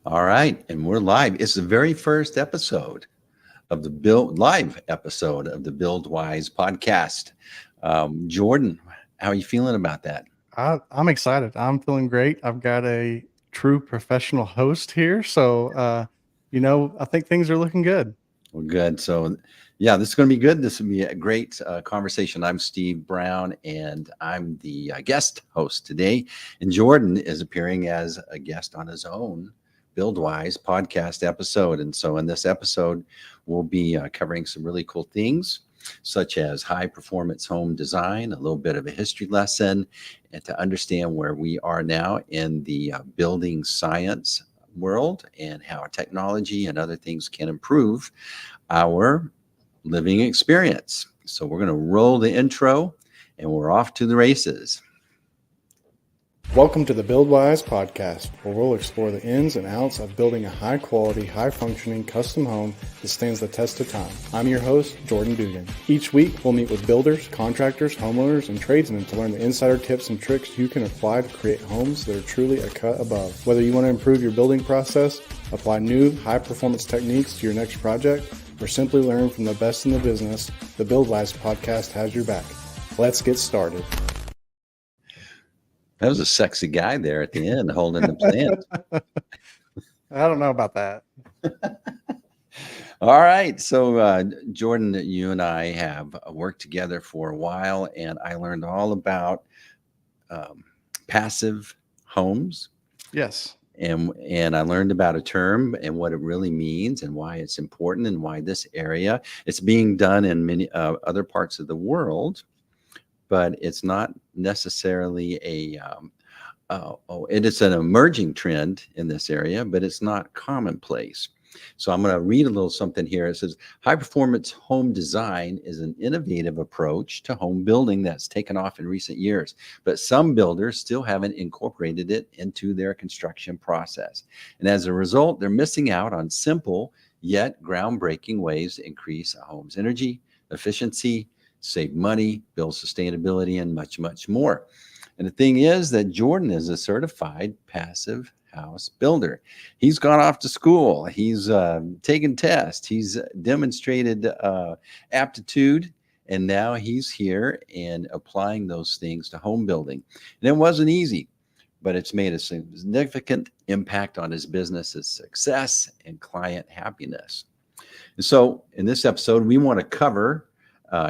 All right, and we're live. It's the very first episode of the live episode of the Buildwise Podcast. Jordan, how are you feeling about that? I'm excited. I'm feeling great. I've got a true professional host here. So, I think things are looking good. Well, good. So, yeah, this is going to be good. This will be a great conversation. I'm Steve Brown, and I'm the guest host today. And Jordan is appearing as a guest on his own Buildwise podcast episode. And so, in this episode, we'll be covering some really cool things, such as high performance home design, a little bit of a history lesson, and to understand where we are now in the building science world and how technology and other things can improve our living experience. So we're going to roll the intro and we're off to the races. Welcome to the Buildwise Podcast, where we'll explore the ins and outs of building a high-quality, high-functioning custom home that stands the test of time. I'm your host, Jordan Duggan. Each week, we'll meet with builders, contractors, homeowners, and tradesmen to learn the insider tips and tricks you can apply to create homes that are truly a cut above. Whether you want to improve your building process, apply new, high-performance techniques to your next project, or simply learn from the best in the business, the Buildwise Podcast has your back. Let's get started. That was a sexy guy there at the end holding the plant. I don't know about that. All right. So, Jordan, you and I have worked together for a while, and I learned all about passive homes. Yes. And I learned about a term and what it really means and why it's important and why this area, it's being done in many other parts of the world, but it's not necessarily it is an emerging trend in this area, but it's not commonplace. So I'm going to read a little something here. It says, high performance home design is an innovative approach to home building that's taken off in recent years, but some builders still haven't incorporated it into their construction process. And as a result, they're missing out on simple yet groundbreaking ways to increase a home's energy efficiency, save money, build sustainability, and much, much more. And the thing is that Jordan is a certified passive house builder. He's gone off to school. He's taken tests. He's demonstrated aptitude. And now he's here and applying those things to home building. And it wasn't easy, but it's made a significant impact on his business's success and client happiness. And so in this episode, we want to cover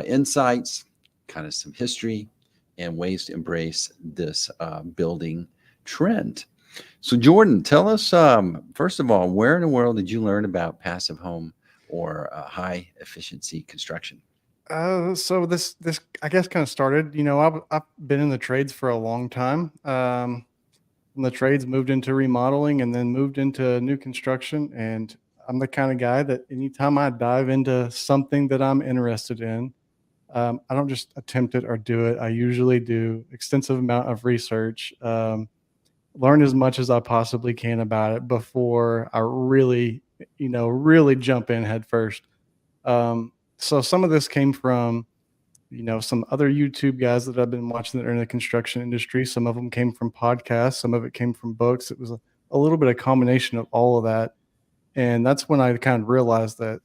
insights, kind of some history, and ways to embrace this building trend. So Jordan, tell us, first of all, where in the world did you learn about passive home or high efficiency construction? So this I guess kind of started, I've been in the trades for a long time. From the trades moved into remodeling and then moved into new construction. And I'm the kind of guy that anytime I dive into something that I'm interested in, I don't just attempt it or do it. I usually do extensive amount of research, learn as much as I possibly can about it before I really jump in head first. So some of this came from, some other YouTube guys that I've been watching that are in the construction industry. Some of them came from podcasts. Some of it came from books. It was a little bit of combination of all of that. And that's when I kind of realized that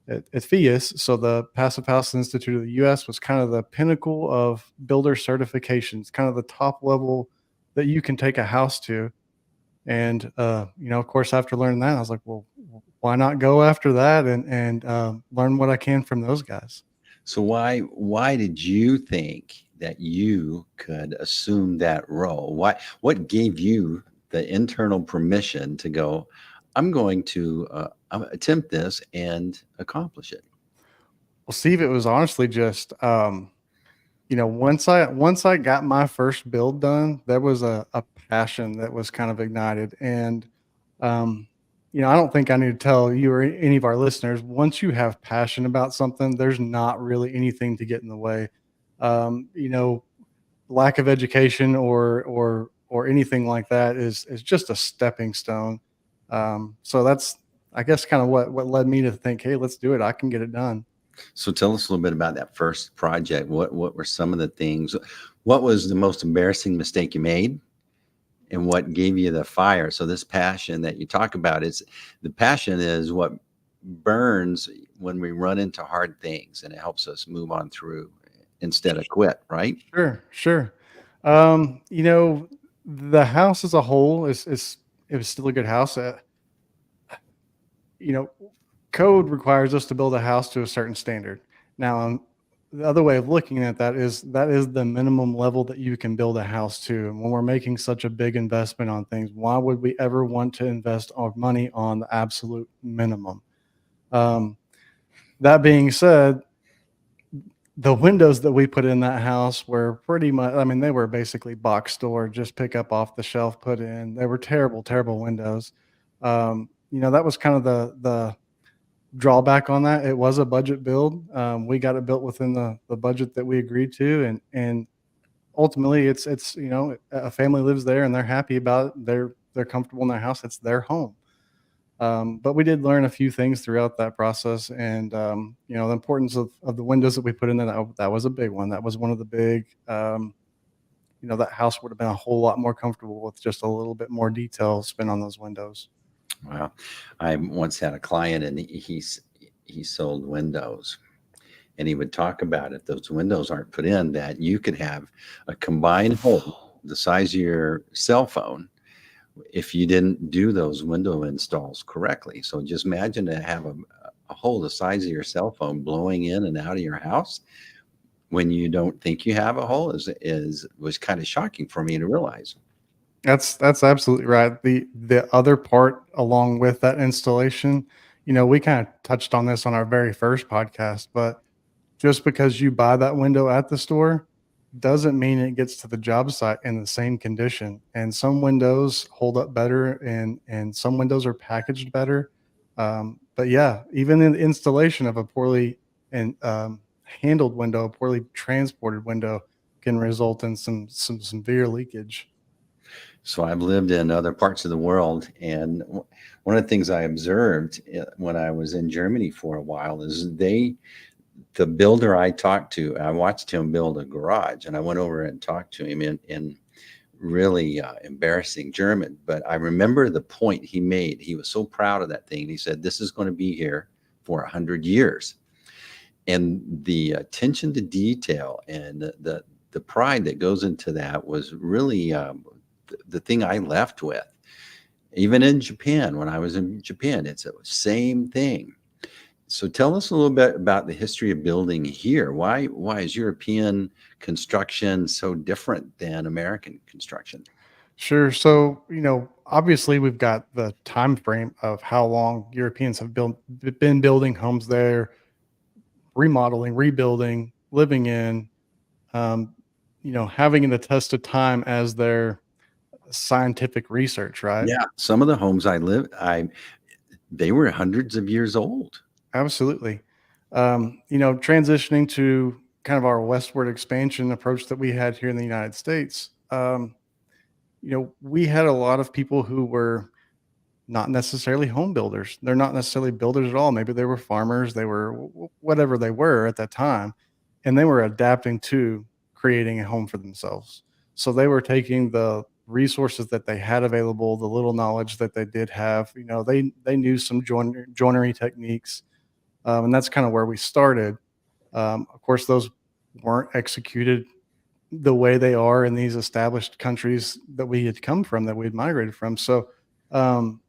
at FIAS, so the Passive House Institute of the U.S. was kind of the pinnacle of builder certifications, kind of the top level that you can take a house to. And, of course, after learning that, I was like, well, why not go after that and learn what I can from those guys? So why did you think that you could assume that role? What gave you the internal permission to go, I'm going to attempt this and accomplish it? Well, Steve, it was honestly just, once I got my first build done, there was a passion that was kind of ignited. And, I don't think I need to tell you or any of our listeners, once you have passion about something, there's not really anything to get in the way. Lack of education or anything like that is just a stepping stone. So that's, I guess, kind of what led me to think, hey, let's do it. I can get it done. So tell us a little bit about that first project. What were some of the things? What was the most embarrassing mistake you made? and what gave you the fire. So this passion that you talk about, is the passion is what burns when we run into hard things, and it helps us move on through instead of quit, right? Sure, sure. You know, the house as a whole is it was still a good house. You know, code requires us to build a house to a certain standard. Now, the other way of looking at that is the minimum level that you can build a house to. And when we're making such a big investment on things, why would we ever want to invest our money on the absolute minimum? Um, that being said, the windows that we put in that house were pretty much, I mean, they were basically box store, just pick up off the shelf, put in. They were terrible, terrible windows. You know, that was kind of the drawback on that. It was a budget build. We got it built within the budget that we agreed to, and ultimately, it's you know, a family lives there and they're happy about it. They're comfortable in their house. It's their home. But we did learn a few things throughout that process, and you know, the importance of the windows that we put in there. That was a big one. That was one of the big. You know, that house would have been a whole lot more comfortable with just a little bit more detail spent on those windows. Wow. I once had a client, and he sold windows, and he would talk about, if those windows aren't put in, that you could have a combined home the size of your cell phone if you didn't do those window installs correctly. So just imagine to have a hole the size of your cell phone blowing in and out of your house when you don't think you have a hole is was kind of shocking for me to realize. That's absolutely right. The other part along with that installation, you know, we kind of touched on this on our very first podcast, but just because you buy that window at the store doesn't mean it gets to the job site in the same condition. And some windows hold up better, and some windows are packaged better. But yeah, even in the installation of a poorly and handled window, a poorly transported window can result in some severe leakage. So I've lived in other parts of the world, and one of the things I observed when I was in Germany for a while is the builder I talked to, I watched him build a garage, and I went over and talked to him in really embarrassing German. But I remember the point he made. He was so proud of that thing. He said, "This is going to be here for 100 years." And the attention to detail and the pride that goes into that was really the thing I left with. Even in Japan, when I was in Japan, it's the same thing. So tell us a little bit about the history of building here. Why is European construction so different than American construction? Sure. So, you know, obviously we've got the time frame of how long Europeans have been building homes there, remodeling, rebuilding, living in, um, you know, having the test of time as their scientific research, right? Yeah, some of the homes I they were hundreds of years old. Absolutely. You know, transitioning to kind of our westward expansion approach that we had here in the United States, you know, we had a lot of people who were not necessarily home builders. They're not necessarily builders at all. Maybe they were farmers, they were whatever they were at that time, and they were adapting to creating a home for themselves. So they were taking the resources that they had available, the little knowledge that they did have. You know, they knew some joinery techniques, and that's kind of where we started. Of course, those weren't executed the way they are in these established countries that we had come from, that we had migrated from. So, um,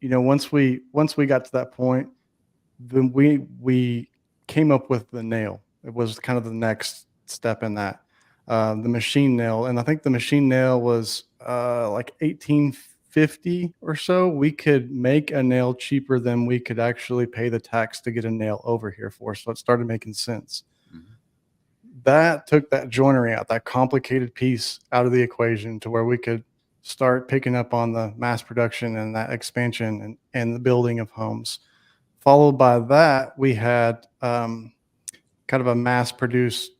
you know, once we got to that point, then we came up with the nail. It was kind of the next step in that, the machine nail, and I think the machine nail was like 1850 or so. We could make a nail cheaper than we could actually pay the tax to get a nail over here for. So it started making sense. Mhm. That took that joinery out, that complicated piece out of the equation to where we could start picking up on the mass production and that expansion and the building of homes. Followed by that, we had kind of a mass produced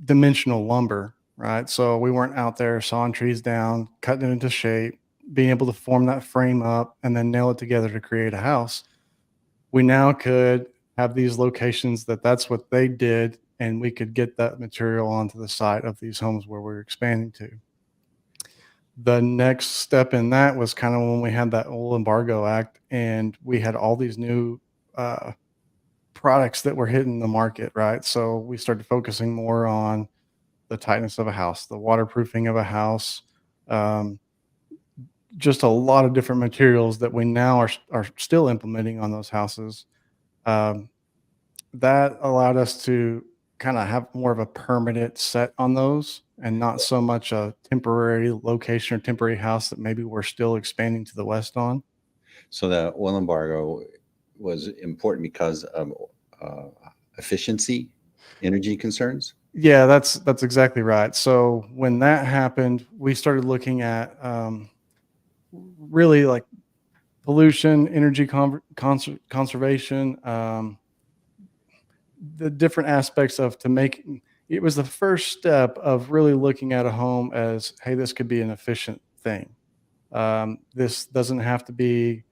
dimensional lumber, right? So we weren't out there sawing trees down, cutting it into shape, being able to form that frame up and then nail it together to create a house. We now could have these locations that's what they did, and we could get that material onto the site of these homes where we're expanding to. The next step in that was kind of when we had that old embargo act, and we had all these new uh, products that were hitting the market, right? So we started focusing more on the tightness of a house, the waterproofing of a house, um, just a lot of different materials that we now are still implementing on those houses. Um, that allowed us to kind of have more of a permanent set on those and not so much a temporary location or temporary house that maybe we're still expanding to the west on. So the oil embargo was important because of uh, efficiency, energy concerns. Yeah, that's exactly right. So when that happened, we started looking at really like pollution, energy conservation, the different aspects of to make it was the first step of really looking at a home as, hey, this could be an efficient thing. This doesn't have to be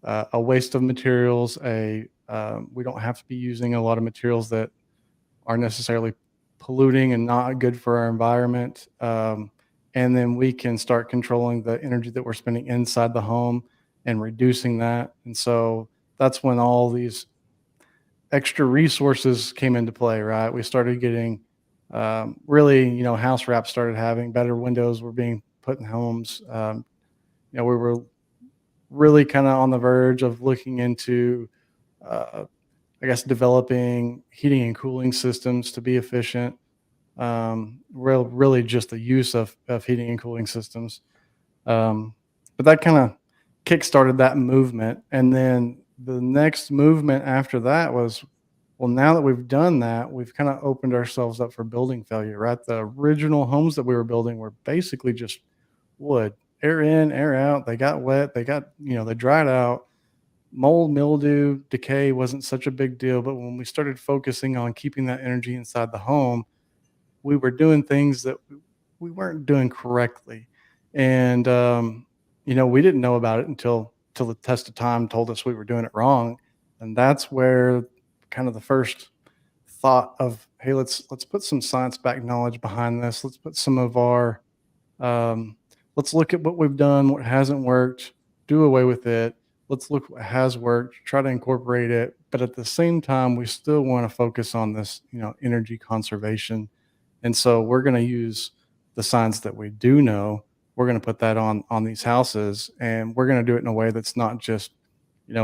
a waste of materials. We don't have to be using a lot of materials that are necessarily polluting and not good for our environment. And then we can start controlling the energy that we're spending inside the home and reducing that. And so that's when all these extra resources came into play, right? We started getting really, house wraps started having better windows were being put in homes. We were really kind of on the verge of looking into, uh, I guess, developing heating and cooling systems to be efficient. Really just the use of heating and cooling systems. Um, but that kind of kick-started that movement. And then the next movement after that was, well, now that we've done that, we've kind of opened ourselves up for building failure, right? The original homes that we were building were basically just wood, air in, air out. They got wet, they dried out. Mold, mildew, decay wasn't such a big deal. But when we started focusing on keeping that energy inside the home, we were doing things that we weren't doing correctly. And, we didn't know about it until the test of time told us we were doing it wrong. And that's where kind of the first thought of, hey, let's put some science backed knowledge behind this. Let's put some of our um, let's look at what we've done, what hasn't worked, do away with it. Let's look what has worked, try to incorporate it. But at the same time, we still want to focus on this, energy conservation. And so we're going to use the science that we do know. We're going to put that on these houses, and we're going to do it in a way that's not just,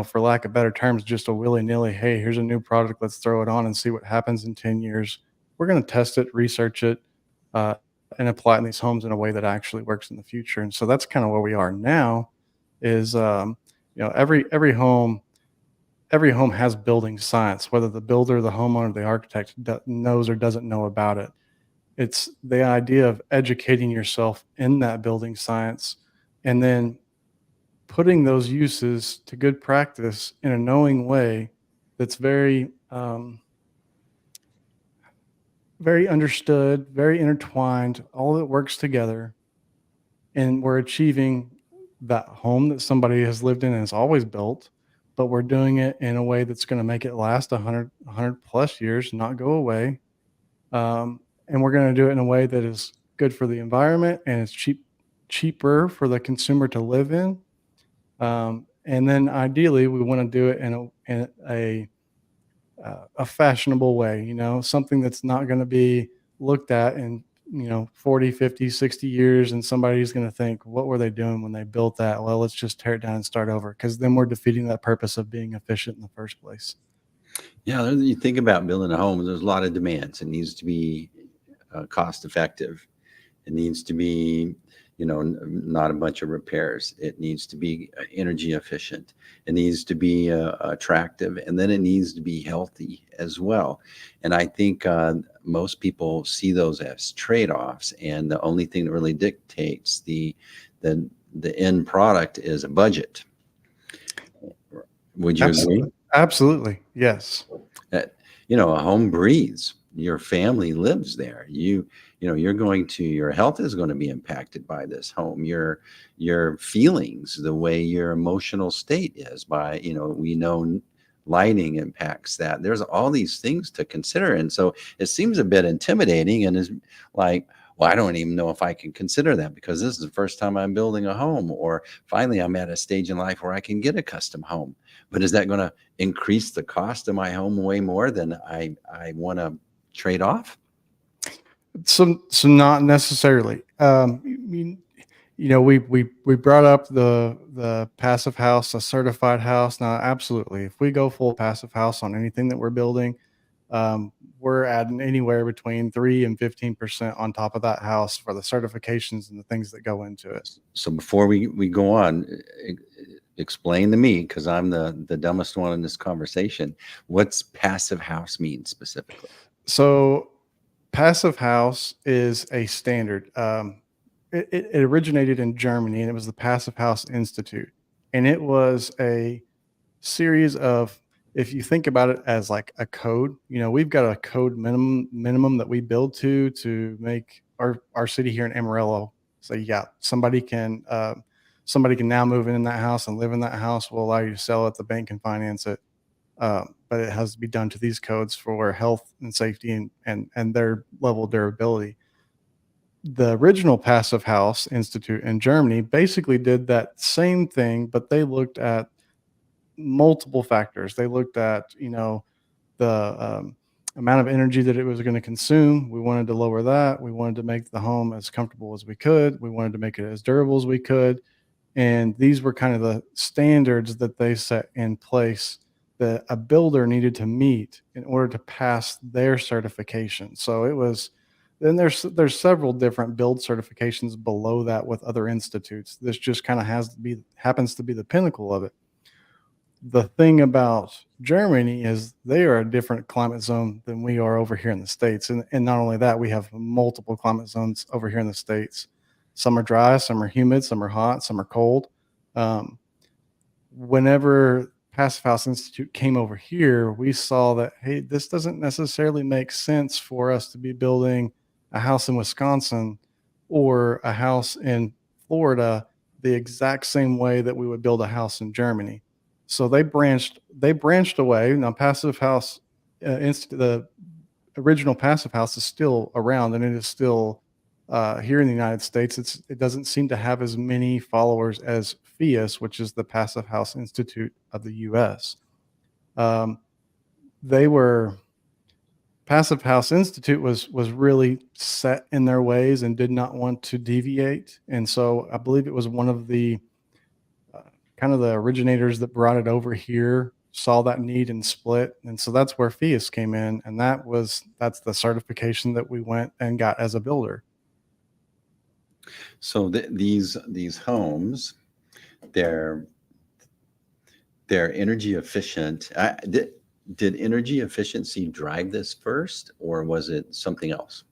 for lack of better terms, just a willy nilly. Hey, here's a new product. Let's throw it on and see what happens in 10 years. We're going to test it, research it, uh, and apply it in these homes in a way that actually works in the future. And so that's kind of where we are now. Is every home has building science, whether the builder, the homeowner, the architect knows or doesn't know about it. It's the idea of educating yourself in that building science and then putting those uses to good practice in a knowing way that's very understood, very intertwined, all of it works together, and we're achieving that home that somebody has lived in and has always built, but we're doing it in a way that's going to make it last 100 plus years, not go away. And we're going to do it in a way that is good for the environment and it's cheaper for the consumer to live in. And then ideally, we want to do it in a fashionable way, something that's not going to be looked at in 40, 50, 60 years, and somebody's going to think, what were they doing when they built that? Well, let's just tear it down and start over, because then we're defeating that purpose of being efficient in the first place. Yeah, you think about building a home, there's a lot of demands. It needs to be cost effective. It needs to be, not a bunch of repairs. It needs to be energy efficient. It needs to be attractive, and then it needs to be healthy as well. And I think most people see those as trade-offs, and the only thing that really dictates the end product is a budget. Would you agree? Absolutely. Yes. That a home breathes. Your family lives there. Your health is going to be impacted by this home. Your feelings, the way your emotional state is, by we know lighting impacts that. There's all these things to consider, and so it seems a bit intimidating, and is like, well, I don't even know if I can consider that because this is the first time I'm building a home, or finally I'm at a stage in life where I can get a custom home. But is that going to increase the cost of my home way more than I want to trade off? So not necessarily. We brought up the passive house, a certified house. Now, absolutely, if we go full passive house on anything that we're building, we're adding anywhere between 3 and 15% on top of that house for the certifications and the things that go into it. So before we go on, explain to me, because I'm the dumbest one in this conversation, what's passive house mean specifically? So passive house is a standard. It originated in Germany, and it was the Passive House Institute, and it was a series of, if you think about it as like a code, we've got a code minimum that we build to make our city here in Amarillo. So yeah, somebody can now move in that house and live in that house. Will allow you to sell it. The bank can finance it. But it has to be done to these codes for health and safety and their level of durability. The original Passive House Institute in Germany basically did that same thing, but they looked at multiple factors. They looked at, the amount of energy that it was going to consume. We wanted to lower that. We wanted to make the home as comfortable as we could. We wanted to make it as durable as we could. And these were kind of the standards that they set in place that a builder needed to meet in order to pass their certification. So it was, then there's several different build certifications below that with other institutes. This just kind of happens to be the pinnacle of it. The thing about Germany is they are a different climate zone than we are over here in the States. And not only that, we have multiple climate zones over here in the States. Some are dry, some are humid, some are hot, some are cold. Whenever Passive House Institute came over here, we saw that, hey, this doesn't necessarily make sense for us to be building a house in Wisconsin or a house in Florida the exact same way that we would build a house in Germany. So they branched away. Now, Passive House the original Passive House is still around, and it is still here in the United States. It doesn't seem to have as many followers as PHIUS, which is the Passive House Institute of the U.S. They were Passive House Institute was really set in their ways and did not want to deviate, and so I believe it was one of the kind of the originators that brought it over here, saw that need and split. And so that's where PHIUS came in. And that's the certification that we went and got as a builder. So these homes, they're energy efficient. Did energy efficiency drive this first, or was it something else?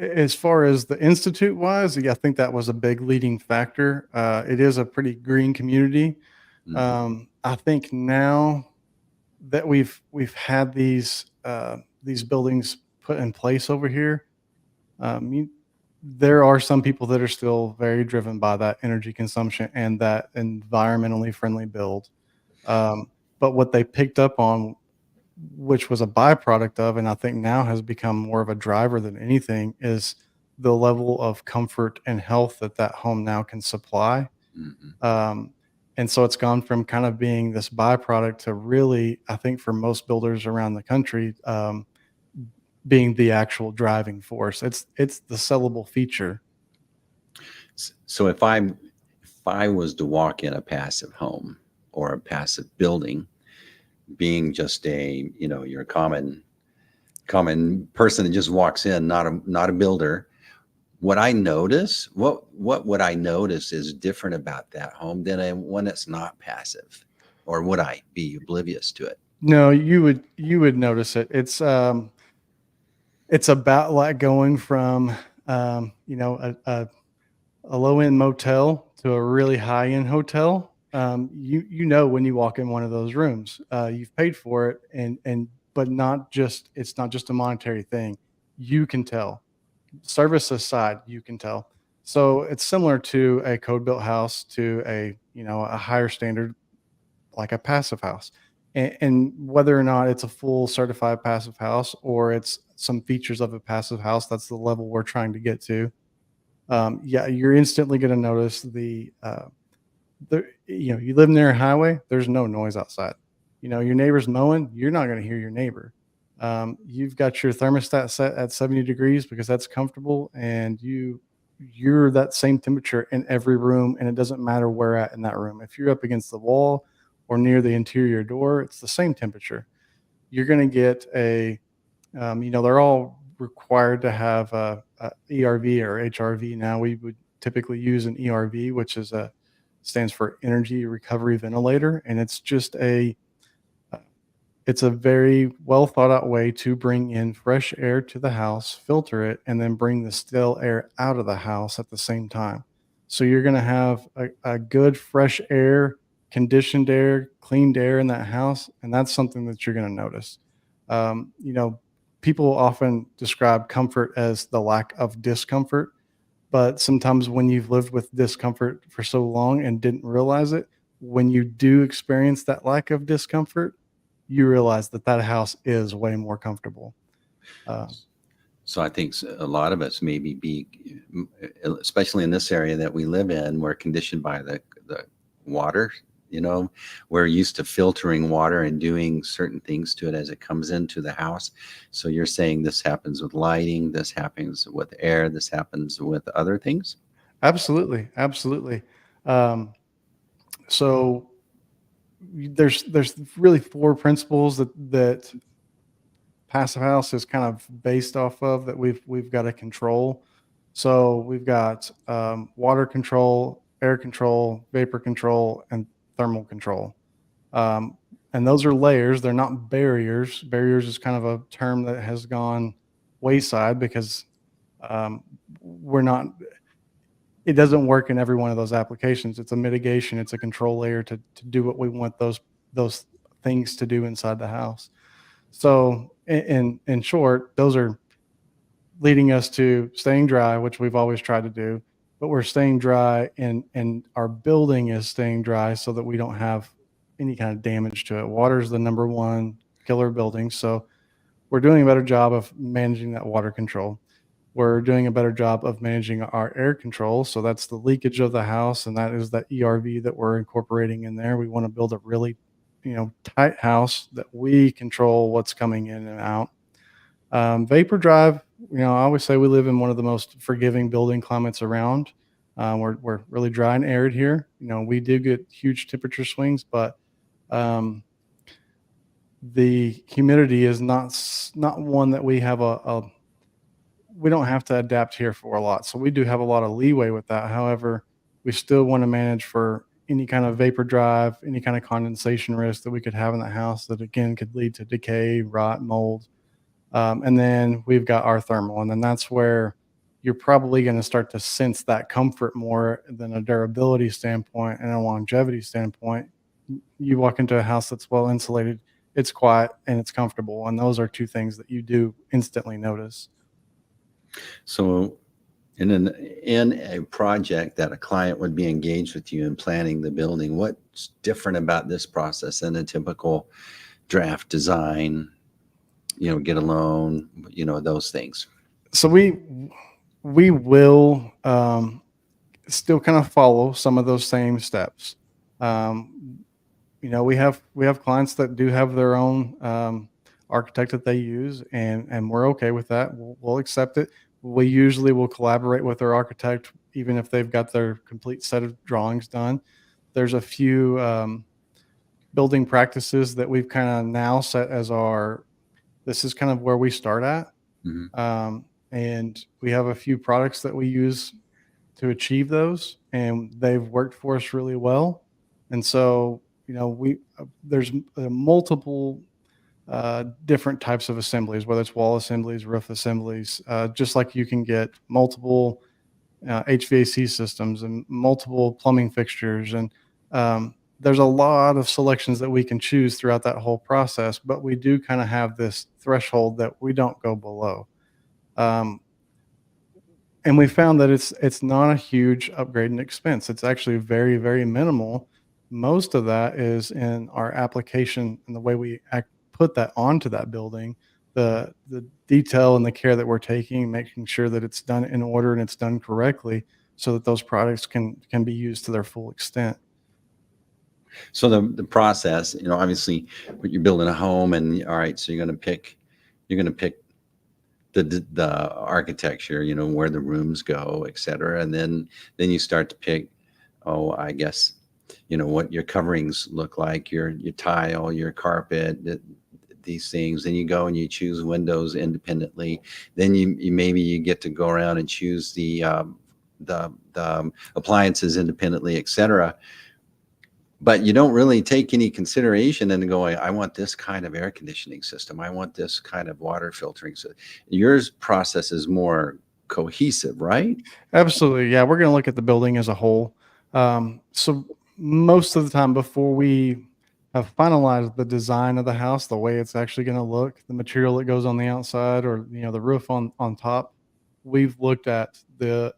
As far as the institute wise, I think that was a big leading factor. It is a pretty green community. Mhm. I think now that we've had these buildings put in place over here, there are some people that are still very driven by that energy consumption and that environmentally friendly build. But what they picked up on, which was a byproduct of, and I think now has become more of a driver than anything, is the level of comfort and health that home now can supply. Mhm. And so it's gone from kind of being this byproduct to really, I think for most builders around the country, being the actual driving force. It's the sellable feature. So if I was to walk in a passive home or a passive building, being just your common person that just walks in, not a builder, what would I notice is different about that home than one that's not passive, or would I be oblivious to it? No, you would notice it. It's about like going from a low end motel to a really high end hotel. When you walk in one of those rooms, you've paid for it, but it's not just a monetary thing. You can tell. Service aside, you can tell. So it's similar to a code built house to a higher standard like a passive house, and whether or not it's a full certified passive house or it's some features of a passive house. That's the level we're trying to get to. Yeah, you're instantly going to notice you live near a highway, there's no noise outside. Your neighbor's mowing, you're not going to hear your neighbor. You've got your thermostat set at 70 degrees because that's comfortable, and you're that same temperature in every room, and it doesn't matter where at in that room. If you're up against the wall or near the interior door, it's the same temperature. You're going to get they're all required to have a ERV or HRV. Now we would typically use an ERV, which stands for Energy Recovery Ventilator, and it's a very well thought out way to bring in fresh air to the house, filter it, and then bring the stale air out of the house at the same time. So you're going to have a good fresh air, conditioned air, cleaned air in that house, and that's something that you're going to notice. Um, you know, People often describe comfort as the lack of discomfort, but sometimes when you've lived with discomfort for so long and didn't realize it, when you do experience that lack of discomfort, you realize that that house is way more comfortable. Uh, So I think a lot of us maybe especially in this area that we live in, we're conditioned by the water. We're used to filtering water and doing certain things to it as it comes into the house. So you're saying this happens with lighting, this happens with air, this happens with other things? Absolutely, absolutely. Um, so there's really four principles that passive house is kind of based off of that we've got to control. So we've got water control, air control, vapor control, and thermal control. Um, and those are layers. They're not barriers. Barriers is kind of a term that has gone wayside because um, we're not. It doesn't work in every one of those applications. It's a mitigation. It's a control layer to do what we want those things to do inside the house. So in short, those are leading us to staying dry, which we've always tried to do, but we're staying dry and our building is staying dry so that we don't have any kind of damage to it. Water is the number one killer building. So we're doing a better job of managing that water control. We're doing a better job of managing our air control. So that's the leakage of the house, and that is that ERV that we're incorporating in there. We want to build a really, tight house that we control what's coming in and out. Vapor drive, I always say we live in one of the most forgiving building climates around. We're really dry and arid here. We do get huge temperature swings, but the humidity is not one that we have we don't have to adapt here for a lot. So we do have a lot of leeway with that. However, we still want to manage for any kind of vapor drive, any kind of condensation risk that we could have in the house that again could lead to decay, rot, mold. And then we've got our thermal, and then that's where you're probably going to start to sense that comfort more than a durability standpoint and a longevity standpoint. You walk into a house that's well insulated, it's quiet and it's comfortable. And those are two things that you do instantly notice. So in a project that a client would be engaged with you in planning the building, what's different about this process than a typical draft design, get a loan, those things? So we will still kind of follow some of those same steps. We have clients that do have their own architect that they use, and we're okay with that. We'll accept it. We usually will collaborate with their architect, even if they've got their complete set of drawings done. There's a few building practices that we've kind of now set as this is kind of where we start at. Mm-hmm. And we have a few products that we use to achieve those, and they've worked for us really well. And so, there's multiple different types of assemblies, whether it's wall assemblies, roof assemblies, just like you can get multiple HVAC systems and multiple plumbing fixtures. And there's a lot of selections that we can choose throughout that whole process, but we do kind of have this threshold that we don't go below. And we found that it's not a huge upgrade in expense. It's actually very, very minimal. Most of that is in our application and the way we put that onto that building the detail and the care that we're taking, making sure that it's done in order and it's done correctly, so that those products can be used to their full extent. So the process, obviously, when you're building a home, and all right, so you're gonna pick the architecture, where the rooms go, et cetera, and then you start to pick, I guess, what your coverings look like, your tile, your carpet, these things. Then you go and you choose windows independently. Then you maybe you get to go around and choose the appliances independently, et cetera. But you don't really take any consideration into going, I want this kind of air conditioning system. I want this kind of water filtering. So yours process is more cohesive, right? Absolutely. Yeah. We're going to look at the building as a whole. So most of the time before we have finalized the design of the house, the way it's actually going to look, the material that goes on the outside, or, the roof on top, we've looked at the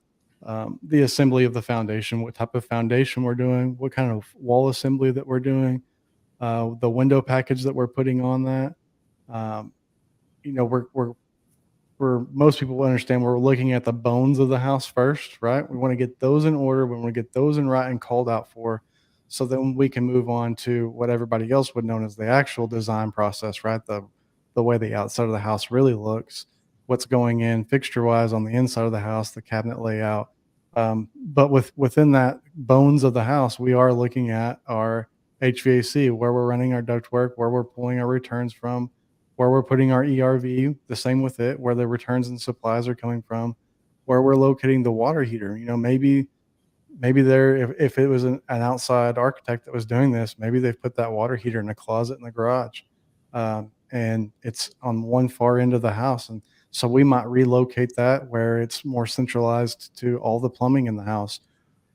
assembly of the foundation, what type of foundation we're doing, what kind of wall assembly that we're doing, the window package that we're putting on that. Um, we're for most people will understand, we're looking at the bones of the house first, right? We want to get those in order. We want to get those in right and called out for, so then we can move on to what everybody else would know as the actual design process, right? The way the outside of the house really looks, what's going in fixture wise on the inside of the house, the cabinet layout. But within that bones of the house, we are looking at our HVAC, where we're running our ductwork, where we're pulling our returns from, where we're putting our ERV, the same with it, where the returns and supplies are coming from, where we're locating the water heater. Maybe there, if it was an outside architect that was doing this, maybe they've put that water heater in a closet in the garage, and it's on one far end of the house. And so we might relocate that where it's more centralized to all the plumbing in the house.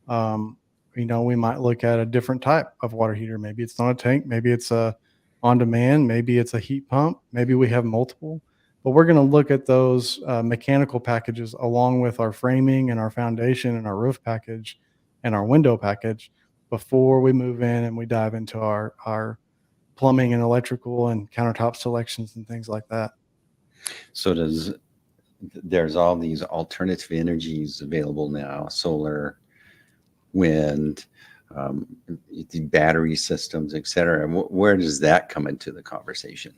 Um, we might look at a different type of water heater. Maybe it's not a tank. Maybe it's a on demand. Maybe it's a heat pump. Maybe we have multiple. But we're going to look at those mechanical packages along with our framing and our foundation and our roof package and our window package before we move in and we dive into our plumbing and electrical and countertop selections and things like that. So there's all these alternative energies available now: solar, wind, the battery systems, et cetera. Where does that come into the conversation?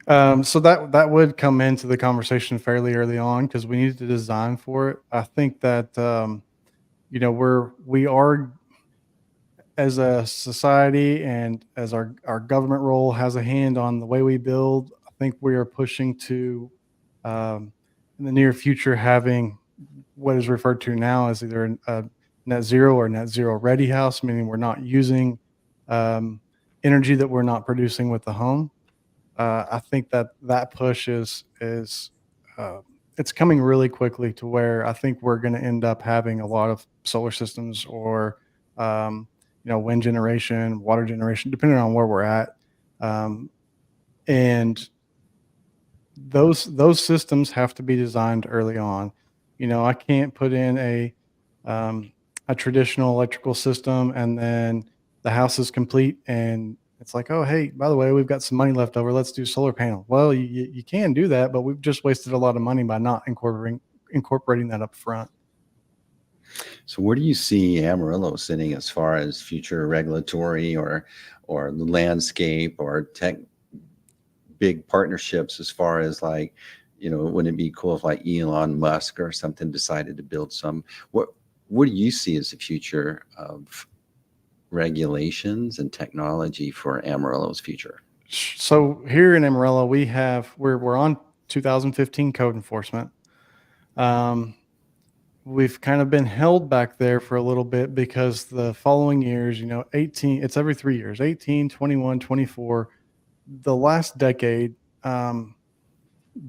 So that would come into the conversation fairly early on because we needed to design for it. I think that we are, as a society and as our government role has a hand on the way we build. I think we are pushing to, in the near future, having what is referred to now as either a net zero or net zero ready house, meaning we're not using energy that we're not producing with the home. I think that push is it's coming really quickly to where I think we're going to end up having a lot of solar systems or wind generation, water generation, depending on where we're at, and those systems have to be designed early on. I can't put in um, a traditional electrical system and then the house is complete and it's like, oh, hey, by the way, we've got some money left over. Let's do solar panel. Well, you can do that, but we've just wasted a lot of money by not incorporating that up front. So where do you see Amarillo sitting as far as future regulatory or the landscape or tech big partnerships, as far as like, wouldn't it be cool if like Elon Musk or something decided to build some? What do you see as the future of regulations and technology for Amarillo's future? So here in Amarillo, we're on 2015 code enforcement. We've kind of been held back there for a little bit because the following years, 18, it's every 3 years, 18, 21, 24. The last decade, the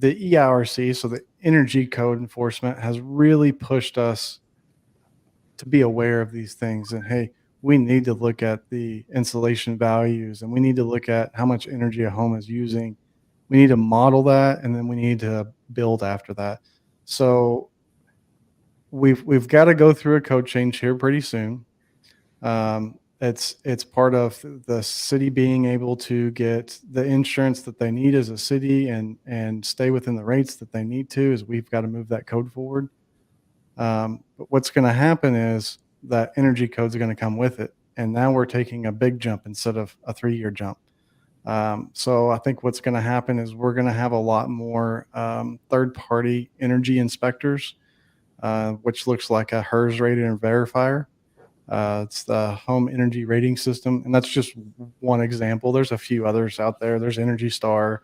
EIRC, so the Energy Code Enforcement, has really pushed us to be aware of these things. And hey, we need to look at the insulation values and we need to look at how much energy a home is using. We need to model that and then we need to build after that. So we've got to go through a code change here pretty soon. It's part of the city being able to get the insurance that they need as a city and stay within the rates that they need to. Is we've got to move that code forward. But what's going to happen is that energy code is going to come with it, and now we're taking a big jump instead of a 3-year jump. So I think what's going to happen is we're going to have a lot more third-party energy inspectors, which looks like a HERS rated and verifier. It's the home energy rating system, and that's just one example. There's a few others out there. There's Energy Star.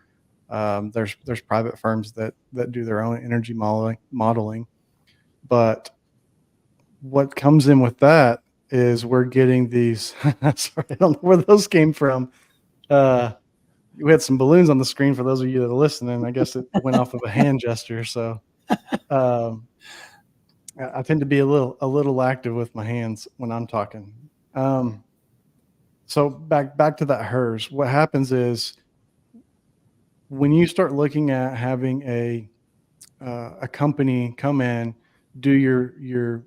There's private firms that do their own energy modeling. But what comes in with that is we're getting these. Sorry, I don't know where those came from. We had some balloons on the screen for those of you that are listening. I guess it went off of a hand gesture. So I tend to be a little active with my hands when I'm talking. So back to that HERS. What happens is when you start looking at having a company come in, do your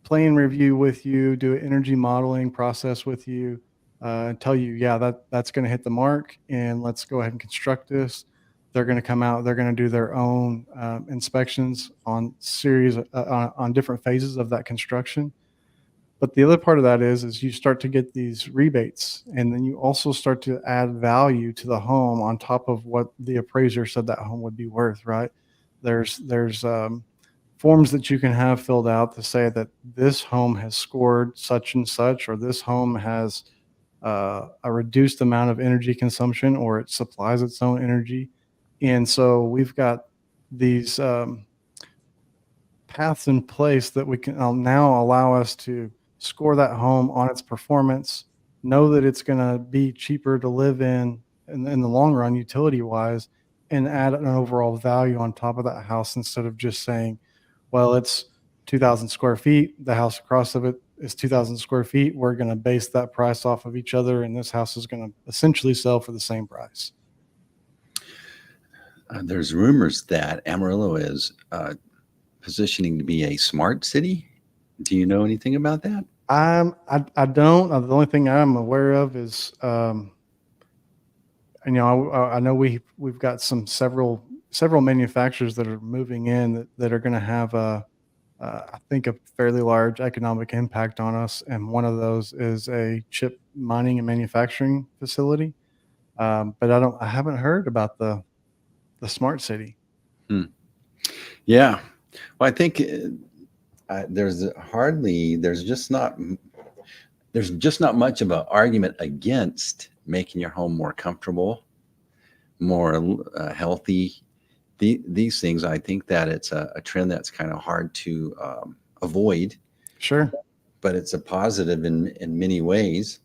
plan review with you, do an energy modeling process with you, tell you, yeah, that's going to hit the mark, and let's go ahead and construct this. They're going to come out. They're going to do their own inspections on on different phases of that construction. But the other part of that is you start to get these rebates, and then you also start to add value to the home on top of what the appraiser said that home would be worth. Right? There's forms that you can have filled out to say that this home has scored such and such, or this home has a reduced amount of energy consumption, or it supplies its own energy. And so we've got these paths in place that we can now allow us to score that home on its performance, know that it's going to be cheaper to live in the long run, utility wise, and add an overall value on top of that house instead of just saying, well, it's 2,000 square feet. The house across of it is 2,000 square feet. We're going to base that price off of each other, and this house is going to essentially sell for the same price. There's rumors that Amarillo is positioning to be a smart city. Do you know anything about that? I don't. The only thing I'm aware of is, I know we've got several manufacturers that are moving in that are going to have I think a fairly large economic impact on us, and one of those is a chip mining and manufacturing facility. But I haven't heard about the smart city. Yeah, well, I think there's just not much of an argument against making your home more comfortable, more healthy. These things, I think that it's a trend that's kind of hard to avoid. Sure. But it's a positive in many ways.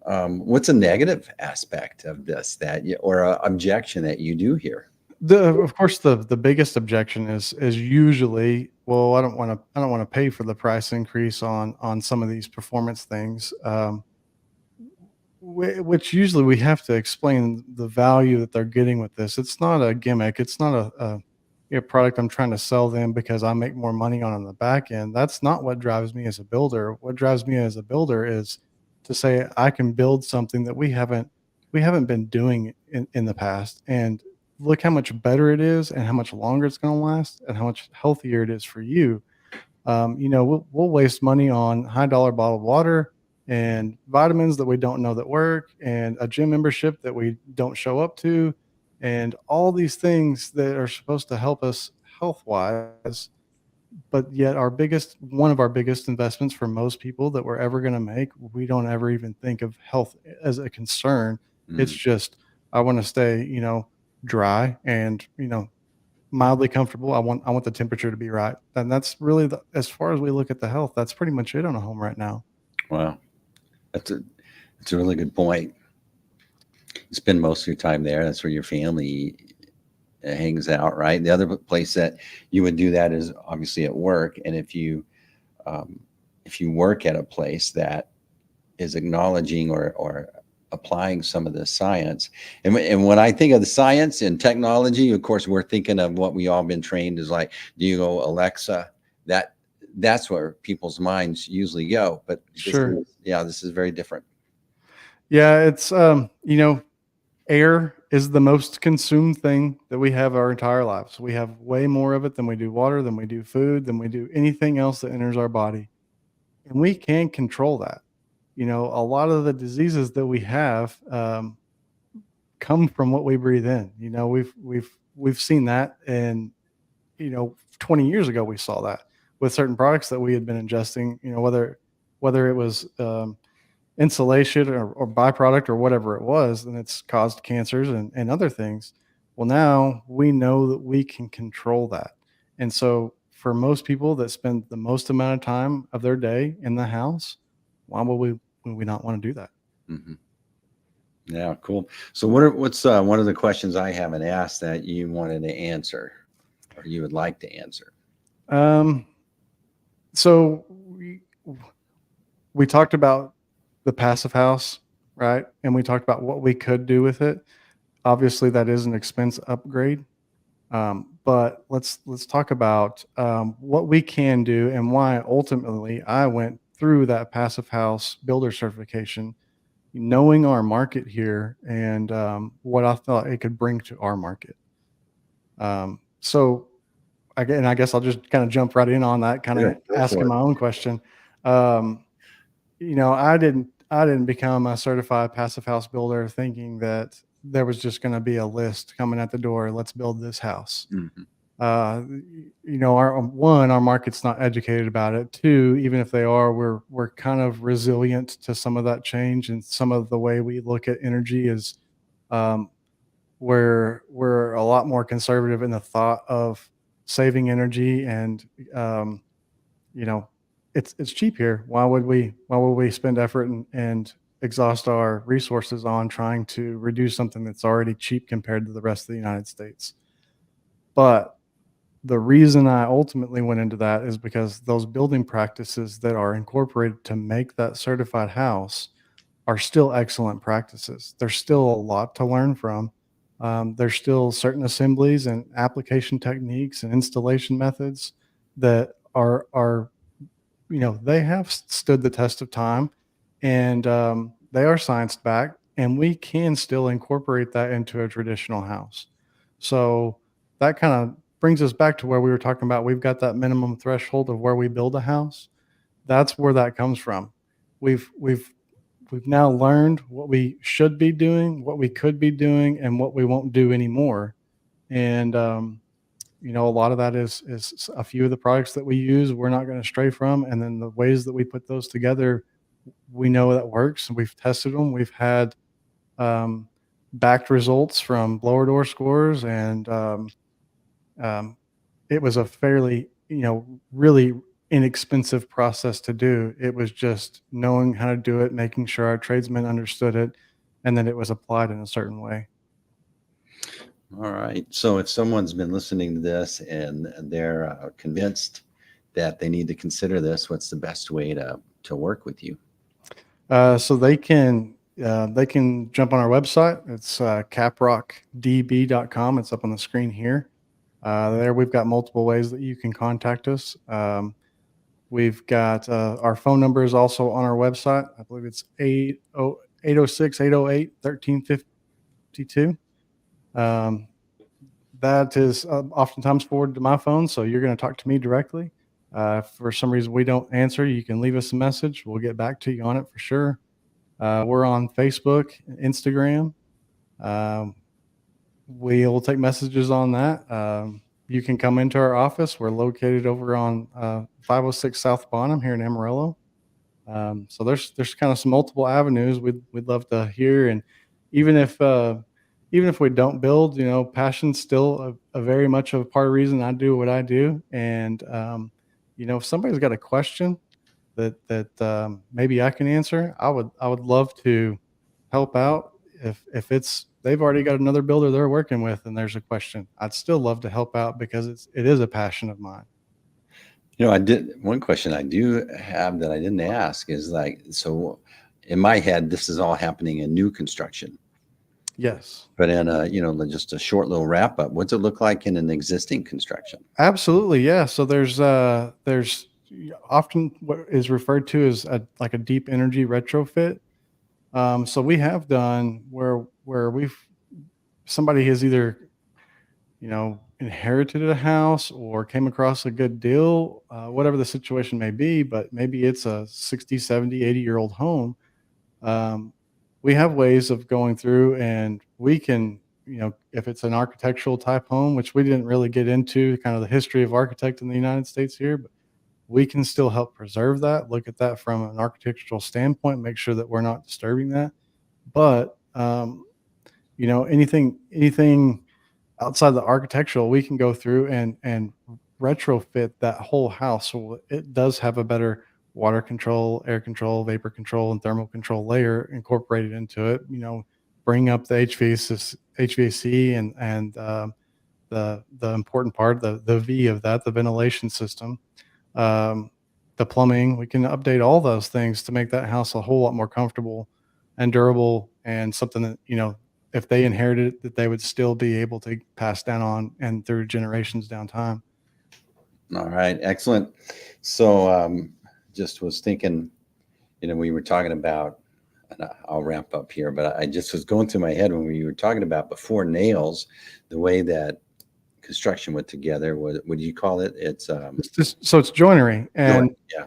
What's a negative aspect of this or an objection that you do hear? Of course, the biggest objection is usually, well, I don't want to pay for the price increase on some of these performance things. Which usually we have to explain the value that they're getting with this. It's not a gimmick. It's not a product I'm trying to sell them because I make more money on the back end. That's not what drives me as a builder. What drives me as a builder is to say I can build something that we haven't been doing in the past, and look how much better it is, and how much longer it's going to last, and how much healthier it is for you. We'll waste money on high dollar bottled water and vitamins that we don't know that work, and a gym membership that we don't show up to, and all these things that are supposed to help us health wise. But yet one of our biggest investments for most people that we're ever going to make, we don't ever even think of health as a concern. It's just, I want to stay, dry and, mildly comfortable. I want the temperature to be right. And that's really as far as we look at the health, that's pretty much it on a home right now. Wow. That's a really good point. You spend most of your time there. That's where your family hangs out, right? The other place that you would do that is obviously at work. And if you work at a place that is acknowledging or applying some of the science, and when I think of the science and technology, of course, we're thinking of what we all been trained is like, do you go, Alexa, that's where people's minds usually go. But Sure. this is very different. Yeah, it's air is the most consumed thing that we have our entire lives. We have way more of it than we do water, than we do food, than we do anything else that enters our body. And we can control that. A lot of the diseases that we have come from what we breathe in. We've seen that, and 20 years ago we saw that with certain products that we had been ingesting. Whether it was insulation or byproduct or whatever it was, and it's caused cancers and other things. Well, now we know that we can control that. And so for most people that spend the most amount of time of their day in the house, why would we not want to do that? Mm-hmm. Yeah, cool. So what's one of the questions I haven't asked that you wanted to answer or you would like to answer? So we talked about the passive house, right? And we talked about what we could do with it. Obviously, that is an expense upgrade. But let's talk about what we can do and why ultimately I went through that passive house builder certification, knowing our market here and what I thought it could bring to our market. So I guess I'll just kind of jump right in on that, kind of asking my own question. I didn't become a certified passive house builder thinking that there was just going to be a list coming at the door. Let's build this house. Mm-hmm. Our market's not educated about it. Two, even if they are, we're kind of resilient to some of that change, and some of the way we look at energy is, we're a lot more conservative in the thought of saving energy, and it's cheap here. Why would we spend effort and exhaust our resources on trying to reduce something that's already cheap compared to the rest of the United States? But the reason I ultimately went into that is because those building practices that are incorporated to make that certified house are still excellent practices. There's still a lot to learn from. There's still certain assemblies and application techniques and installation methods that are they have stood the test of time, and they are science backed, and we can still incorporate that into a traditional house. So that kind of brings us back to where we were talking about. We've got that minimum threshold of where we build a house. That's where that comes from. We've now learned what we should be doing, what we could be doing, and what we won't do anymore. And a lot of that is a few of the products that we use we're not going to stray from, and then the ways that we put those together, we know that works. We've tested them. We've had backed results from blower door scores, and it was a fairly really inexpensive process to do. It was just knowing how to do it, making sure our tradesmen understood it, and then it was applied in a certain way. All right. So if someone's been listening to this and they're convinced that they need to consider this, what's the best way to work with you? So they can jump on our website. It's caprockdb.com. It's up on the screen here. There we've got multiple ways that you can contact us. We've got our phone number is also on our website. I believe it's 806-808-1352. That is oftentimes forwarded to my phone, so you're going to talk to me directly. If for some reason we don't answer, you can leave us a message. We'll get back to you on it for sure. We're on Facebook, Instagram. We'll take messages on that. You can come into our office. We're located over on 506 South Bonham here in Amarillo. So there's kind of some multiple avenues we'd love to hear. And even if we don't build, passion's still a very much of a part of the reason I do what I do. And if somebody's got a question that maybe I can answer, I would love to help out. If it's they've already got another builder they're working with and there's a question, I'd still love to help out because it is a passion of mine. One question I do have that I didn't ask is so in my head, this is all happening in new construction. Yes. But in just a short little wrap up, what's it look like in an existing construction? Absolutely. Yeah. So there's often what is referred to as like a deep energy retrofit. So we have done where somebody has either, inherited a house or came across a good deal, whatever the situation may be, but maybe it's a 60, 70, 80-year-old home. We have ways of going through, and we can, if it's an architectural type home, which we didn't really get into kind of the history of architect in the United States here, but we can still help preserve that, look at that from an architectural standpoint, make sure that we're not disturbing that. But, anything outside the architectural, we can go through and retrofit that whole house. So it does have a better water control, air control, vapor control, and thermal control layer incorporated into it. Bring up the HVAC and the important part, the V of that, the ventilation system, the plumbing. We can update all those things to make that house a whole lot more comfortable and durable, and something that, if they inherited it, that they would still be able to pass down on and through generations down time. All right. Excellent. So just was thinking, we were talking about, and I'll wrap up here, but I just was going through my head when we were talking about before nails, the way that construction went together. What do you call it? It's joinery. And yeah.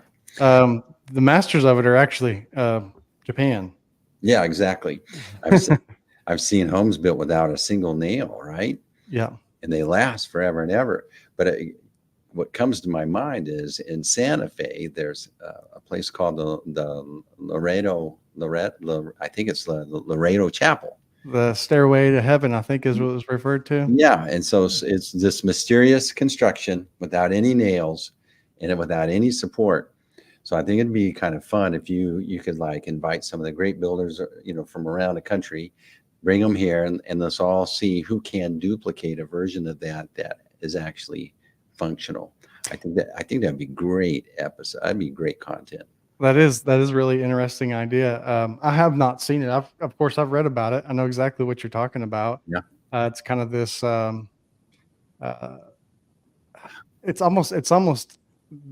The masters of it are actually Japan. Yeah, exactly. I've seen homes built without a single nail, right? Yeah. And they last forever and ever. But what comes to my mind is in Santa Fe, there's a place called the Laredo, I think it's the Laredo Chapel. The Stairway to Heaven, I think, is what it was referred to. Yeah. And so it's this mysterious construction without any nails and without any support. So I think it'd be kind of fun if you could like invite some of the great builders, from around the country, bring them here, and let's all see who can duplicate a version of that is actually functional. I think that'd be great episode. That'd be great content. That is really interesting idea. I have not seen it. Of course I've read about it. I know exactly what you're talking about. Yeah. It's kind of this. It's almost.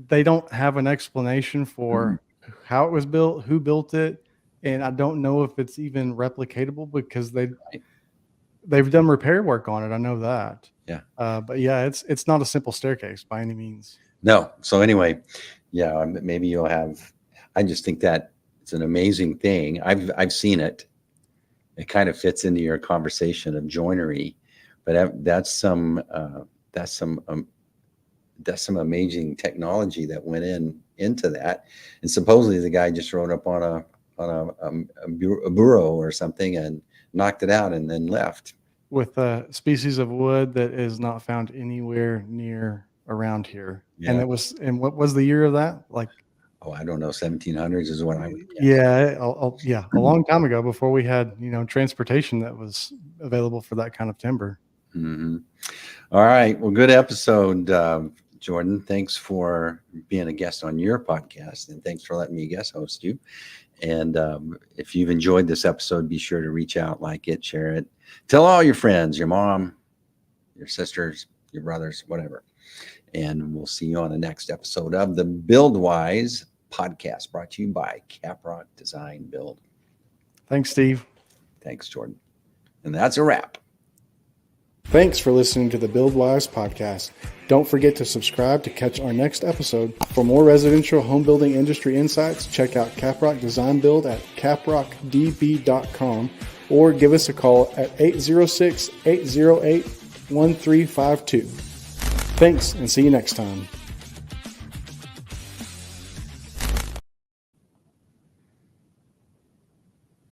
They don't have an explanation for how it was built, who built it, and I don't know if it's even replicatable because they've done repair work on it. I know that. Yeah. But yeah, it's not a simple staircase by any means. No. So anyway, yeah, maybe you'll have. I just think that it's an amazing thing. I've seen it. It kind of fits into your conversation of joinery, but that's some amazing technology that went into that, and supposedly the guy just rode up on a burro or something and knocked it out and then left with a species of wood that is not found anywhere near around here. Yeah. And what was the year of that? Like, I don't know, 1700s is what I would guess. Yeah, a long time ago, before we had transportation that was available for that kind of timber. Mm-hmm. All right, well, good episode, Jordan. Thanks for being a guest on your podcast, and thanks for letting me guest host you. And if you've enjoyed this episode, be sure to reach out, like it, share it, tell all your friends, your mom, your sisters, your brothers, whatever. And we'll see you on the next episode of the Buildwise Podcast, brought to you by Caprock Design Build. Thanks, Steve. Thanks, Jordan. And that's a wrap. Thanks for listening to the Buildwise Podcast. Don't forget to subscribe to catch our next episode. For more residential home building industry insights, check out Caprock Design Build at caprockdb.com or give us a call at 806-808-1352. Thanks, and see you next time.